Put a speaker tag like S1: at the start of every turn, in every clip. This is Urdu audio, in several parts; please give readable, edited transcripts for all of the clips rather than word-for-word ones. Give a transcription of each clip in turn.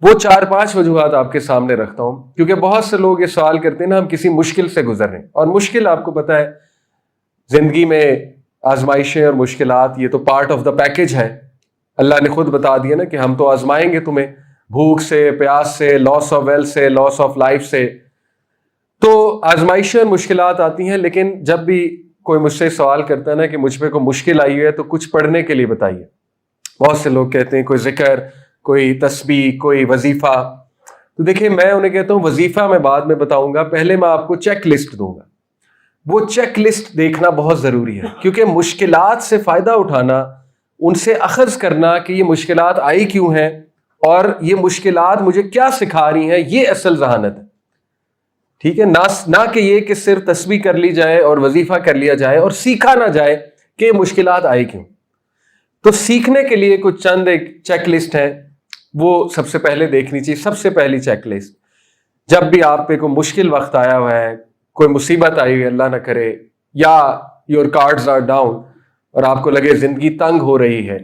S1: وہ 4-5 وجوہات آپ کے سامنے رکھتا ہوں، کیونکہ بہت سے لوگ یہ سوال کرتے ہیں نا، ہم کسی مشکل سے گزر رہے ہیں، اور مشکل آپ کو پتہ ہے زندگی میں آزمائشیں اور مشکلات یہ تو پارٹ آف دا پیکج ہے. اللہ نے خود بتا دیا نا کہ ہم تو آزمائیں گے تمہیں، بھوک سے، پیاس سے، لاس آف ویلتھ سے، لاس آف لائف سے. تو آزمائشیں اور مشکلات آتی ہیں، لیکن جب بھی کوئی مجھ سے سوال کرتا ہے نا کہ مجھ پہ کوئی مشکل آئی ہے تو کچھ پڑھنے کے لیے بتائیے. بہت سے لوگ کہتے ہیں کوئی ذکر، کوئی تسبیح، کوئی وظیفہ. تو دیکھیں میں انہیں کہتا ہوں وظیفہ میں بعد میں بتاؤں گا، پہلے میں آپ کو چیک لسٹ دوں گا. وہ چیک لسٹ دیکھنا بہت ضروری ہے، کیونکہ مشکلات سے فائدہ اٹھانا، ان سے اخذ کرنا کہ یہ مشکلات آئی کیوں ہیں اور یہ مشکلات مجھے کیا سکھا رہی ہیں، یہ اصل ذہانت ہے. ٹھیک ہے، نہ کہ یہ کہ صرف تسبیح کر لی جائے اور وظیفہ کر لیا جائے اور سیکھا نہ جائے کہ مشکلات آئی کیوں. تو سیکھنے کے لیے کچھ چند ایک چیک لسٹ ہے، وہ سب سے پہلے دیکھنی چاہیے. سب سے پہلی چیک لسٹ، جب بھی آپ پہ کوئی مشکل وقت آیا ہوا ہے، کوئی مصیبت آئی ہوئی اللہ نہ کرے، یا یور کارڈز آر ڈاؤن اور آپ کو لگے زندگی تنگ ہو رہی ہے،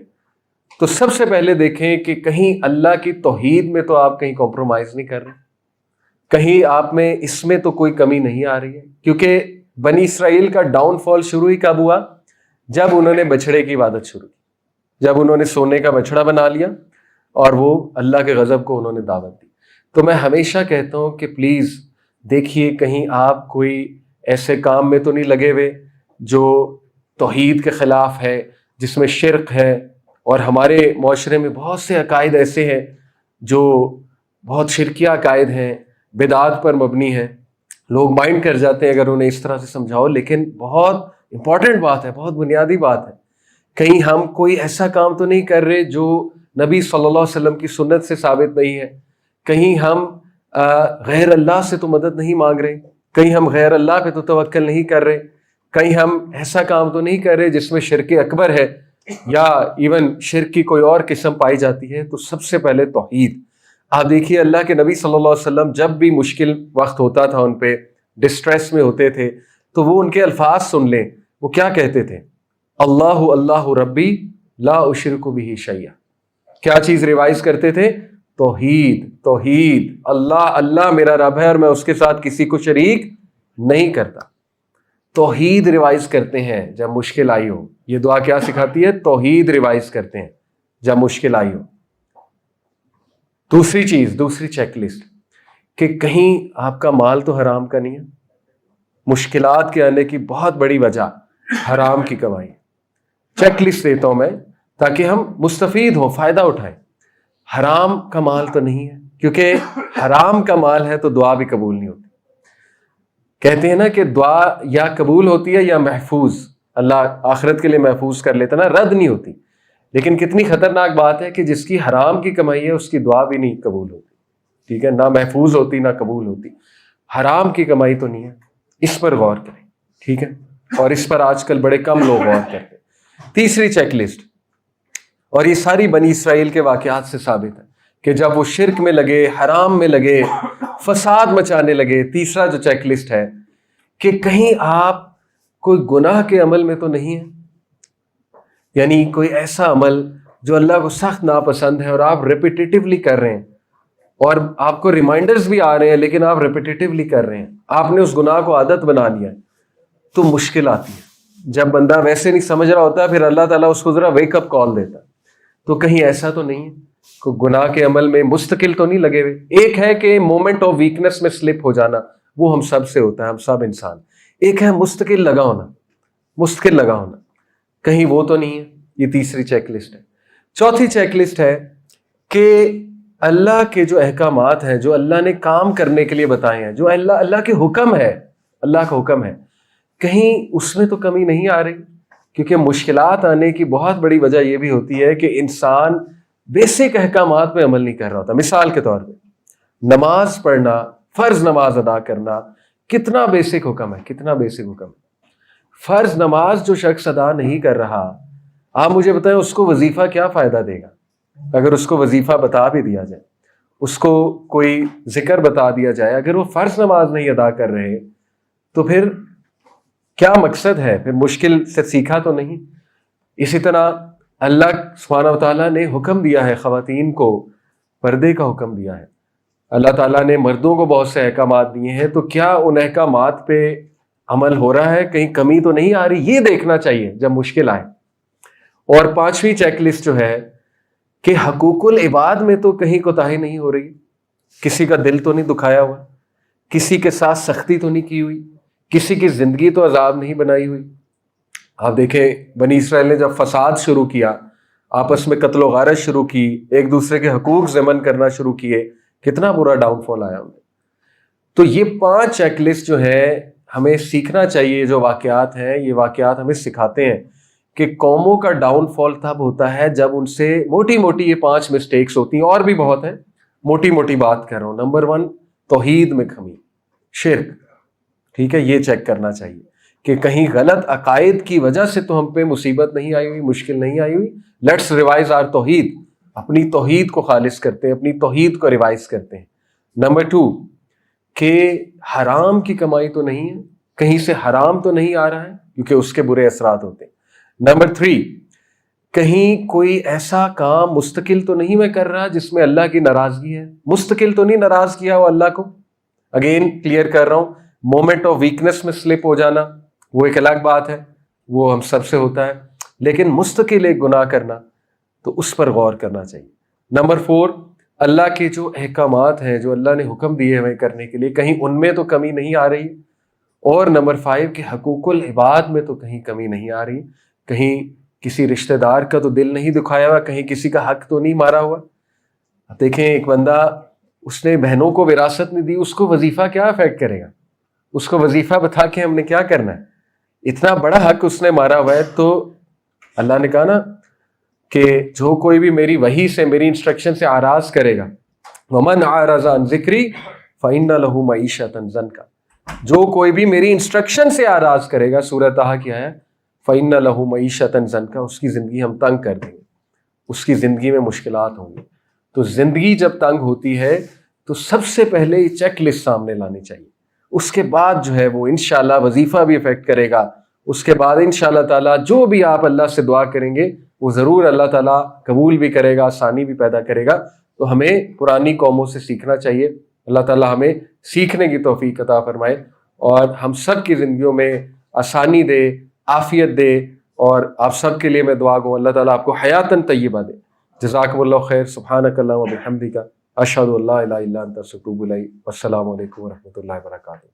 S1: تو سب سے پہلے دیکھیں کہ کہیں اللہ کی توحید میں تو آپ کہیں کمپرومائز نہیں کر رہے، کہیں آپ میں اس میں تو کوئی کمی نہیں آ رہی ہے. کیونکہ بنی اسرائیل کا ڈاؤن فال شروع ہی کب ہوا؟ جب انہوں نے بچھڑے کی عبادت شروع کی، جب انہوں نے سونے کا بچھڑا بنا لیا اور وہ اللہ کے غضب کو انہوں نے دعوت دی. تو میں ہمیشہ کہتا ہوں کہ پلیز دیکھیے کہیں آپ کوئی ایسے کام میں تو نہیں لگے ہوئے جو توحید کے خلاف ہے، جس میں شرک ہے. اور ہمارے معاشرے میں بہت سے عقائد ایسے ہیں جو بہت شرکیہ عقائد ہیں، بدعات پر مبنی ہیں. لوگ مائنڈ کر جاتے ہیں اگر انہیں اس طرح سے سمجھاؤ، لیکن بہت امپورٹنٹ بات ہے، بہت بنیادی بات ہے. کہیں ہم کوئی ایسا کام تو نہیں کر رہے جو نبی صلی اللہ علیہ وسلم کی سنت سے ثابت نہیں ہے. کہیں ہم غیر اللہ سے تو مدد نہیں مانگ رہے، کہیں ہم غیر اللہ پہ تو توکل نہیں کر رہے، کہیں ہم ایسا کام تو نہیں کر رہے جس میں شرک اکبر ہے یا ایون شرک کی کوئی اور قسم پائی جاتی ہے. تو سب سے پہلے توحید. آپ دیکھیے اللہ کے نبی صلی اللہ علیہ وسلم جب بھی مشکل وقت ہوتا تھا، ان پہ ڈسٹریس میں ہوتے تھے، تو وہ ان کے الفاظ سن لیں، وہ کیا کہتے تھے؟ اللہ اللہ ربی لا اشرک بہ شیئا. کیا چیز ریوائز کرتے تھے؟ توحید. توحید، اللہ اللہ میرا رب ہے اور میں اس کے ساتھ کسی کو شریک نہیں کرتا. توحید ریوائز کرتے ہیں جب مشکل آئی ہو. یہ دعا کیا سکھاتی ہے؟ توحید ریوائز کرتے ہیں جب مشکل آئی ہو. دوسری چیز، دوسری چیک لسٹ، کہ کہیں آپ کا مال تو حرام کا نہیں ہے. مشکلات کے آنے کی بہت بڑی وجہ حرام کی کمائی. چیک لسٹ دیتا ہوں میں تاکہ ہم مستفید ہوں، فائدہ اٹھائیں. حرام کا مال تو نہیں ہے، کیونکہ حرام کا مال ہے تو دعا بھی قبول نہیں ہوتی. کہتے ہیں نا کہ دعا یا قبول ہوتی ہے یا محفوظ، اللہ آخرت کے لیے محفوظ کر لیتا نا، رد نہیں ہوتی. لیکن کتنی خطرناک بات ہے کہ جس کی حرام کی کمائی ہے اس کی دعا بھی نہیں قبول ہوتی. ٹھیک ہے، نہ محفوظ ہوتی نہ قبول ہوتی. حرام کی کمائی تو نہیں ہے، اس پر غور کریں. ٹھیک ہے، اور اس پر آج کل بڑے کم لوگ غور کرتے ہیں. تیسری چیک لسٹ، اور یہ ساری بنی اسرائیل کے واقعات سے ثابت ہے کہ جب وہ شرک میں لگے، حرام میں لگے، فساد مچانے لگے. تیسرا جو چیک لسٹ ہے کہ کہیں آپ کوئی گناہ کے عمل میں تو نہیں ہے، یعنی کوئی ایسا عمل جو اللہ کو سخت ناپسند ہے اور آپ ریپیٹیٹیولی کر رہے ہیں، اور آپ کو ریمائنڈرز بھی آ رہے ہیں لیکن آپ ریپیٹیٹیولی کر رہے ہیں، آپ نے اس گناہ کو عادت بنا لیا ہے. تو مشکل آتی ہے جب بندہ ویسے نہیں سمجھ رہا ہوتا، پھر اللہ تعالیٰ اس کو ذرا ویک اپ کال دیتا. تو کہیں ایسا تو نہیں ہے، کوئی گناہ کے عمل میں مستقل تو نہیں لگے ہوئے. ایک ہے کہ مومنٹ آف ویکنس میں سلپ ہو جانا، وہ ہم سب سے ہوتا ہے، ہم سب انسان. ایک ہے مستقل لگا ہونا، مستقل لگا ہونا، کہیں وہ تو نہیں ہے. یہ تیسری چیک لسٹ ہے. چوتھی چیک لسٹ ہے کہ اللہ کے جو احکامات ہیں، جو اللہ نے کام کرنے کے لیے بتائے ہیں، جو اللہ کے حکم ہے، اللہ کا حکم ہے، کہیں اس میں تو کمی نہیں آ رہی. کیونکہ مشکلات آنے کی بہت بڑی وجہ یہ بھی ہوتی ہے کہ انسان بیسک احکامات پہ عمل نہیں کر رہا ہوتا. مثال کے طور پہ نماز پڑھنا، فرض نماز ادا کرنا کتنا بیسک حکم ہے، کتنا بیسک حکم ہے. فرض نماز جو شخص ادا نہیں کر رہا، آپ مجھے بتائیں اس کو وظیفہ کیا فائدہ دے گا؟ اگر اس کو وظیفہ بتا بھی دیا جائے، اس کو کوئی ذکر بتا دیا جائے، اگر وہ فرض نماز نہیں ادا کر رہے تو پھر کیا مقصد ہے؟ پھر مشکل سے سیکھا تو نہیں. اسی طرح اللہ سبحانہ و تعالیٰ نے حکم دیا ہے خواتین کو پردے کا حکم دیا ہے. اللہ تعالیٰ نے مردوں کو بہت سے احکامات دیے ہیں، تو کیا ان احکامات پہ عمل ہو رہا ہے؟ کہیں کمی تو نہیں آ رہی؟ یہ دیکھنا چاہیے جب مشکل آئے. اور 5ویں چیک لسٹ جو ہے کہ حقوق العباد میں تو کہیں کوتاہی نہیں ہو رہی. کسی کا دل تو نہیں دکھایا ہوا، کسی کے ساتھ سختی تو نہیں کی ہوئی، کسی کی زندگی تو عذاب نہیں بنائی ہوئی. آپ دیکھیں بنی اسرائیل نے جب فساد شروع کیا، آپس میں قتل و غارت شروع کی، ایک دوسرے کے حقوق ضمن کرنا شروع کیے، کتنا برا ڈاؤن فال آیا انہیں. تو یہ 5 چیک لسٹ جو ہے ہمیں سیکھنا چاہیے. جو واقعات ہیں یہ واقعات ہمیں سکھاتے ہیں کہ قوموں کا ڈاؤن فال تب ہوتا ہے جب ان سے موٹی موٹی یہ 5 مسٹیکس ہوتی ہیں، اور بھی بہت ہیں، موٹی موٹی بات کر رہا ہوں. نمبر 1 توحید میں کمی، شرک. ٹھیک ہے، یہ چیک کرنا چاہیے کہ کہیں غلط عقائد کی وجہ سے تو ہم پہ مصیبت نہیں آئی ہوئی، مشکل نہیں آئی ہوئی. لیٹس ریوائز آر توحید، اپنی توحید کو خالص کرتے ہیں، اپنی توحید کو ریوائز کرتے ہیں. نمبر 2 کہ حرام کی کمائی تو نہیں ہے، کہیں سے حرام تو نہیں آ رہا ہے، کیونکہ اس کے برے اثرات ہوتے ہیں. نمبر 3 کہیں کوئی ایسا کام مستقل تو نہیں میں کر رہا جس میں اللہ کی ناراضگی ہے. مستقل تو نہیں ناراض کیا وہ اللہ کو. اگین کلیئر کر رہا ہوں، مومنٹ آف ویکنس میں سلپ ہو جانا وہ ایک الگ بات ہے، وہ ہم سب سے ہوتا ہے، لیکن مستقل ایک گناہ کرنا تو اس پر غور کرنا چاہیے. نمبر 4 اللہ کے جو احکامات ہیں، جو اللہ نے حکم دیے ہمیں کرنے کے لیے، کہیں ان میں تو کمی نہیں آ رہی. اور نمبر 5 کہ حقوق العباد میں تو کہیں کمی نہیں آ رہی، کہیں کسی رشتہ دار کا تو دل نہیں دکھایا ہوا، کہیں کسی کا حق تو نہیں مارا ہوا. دیکھیں ایک بندہ، اس نے بہنوں کو وراثت نہیں دی، اس کو وظیفہ کیا افیکٹ کرے گا؟ اس کو وظیفہ بتا کے ہم نے کیا کرنا ہے؟ اتنا بڑا حق اس نے مارا ہوا ہے. تو اللہ نے کہا نا کہ جو کوئی بھی میری وحی سے، میری انسٹرکشن سے آراز کرے گا، وَمَنْ عَارَضَ عَنْ ذِكْرِي فَإِنَّ لَهُ مَعِيشَةً ضَنْكَ، جو کوئی بھی میری انسٹرکشن سے آراز کرے گا، سورہ طٰہٰ کی ہے فَإِنَّ لَهُ مَعِيشَةً ضَنْكَ، اس کی زندگی ہم تنگ کر دیں گے، اس کی زندگی میں مشکلات ہوں گی. تو زندگی جب تنگ ہوتی ہے تو سب سے پہلے یہ چیک لسٹ سامنے لانی چاہیے. اس کے بعد جو ہے وہ انشاءاللہ وظیفہ بھی افیکٹ کرے گا. اس کے بعد انشاءاللہ تعالیٰ جو بھی آپ اللہ سے دعا کریں گے وہ ضرور اللہ تعالیٰ قبول بھی کرے گا، آسانی بھی پیدا کرے گا. تو ہمیں پرانی قوموں سے سیکھنا چاہیے. اللہ تعالیٰ ہمیں سیکھنے کی توفیق عطا فرمائے اور ہم سب کی زندگیوں میں آسانی دے، عافیت دے. اور آپ سب کے لیے میں دعا گوں اللہ تعالیٰ آپ کو حیاتاً طیبہ دے. جزاکم اللہ خیر. سبحانک اللہم و بحمدک، اشہد ان لا الہ الا انت، استغفرک و اتوب الیک. والسلام علیکم ورحمۃ اللہ وبرکاتہ.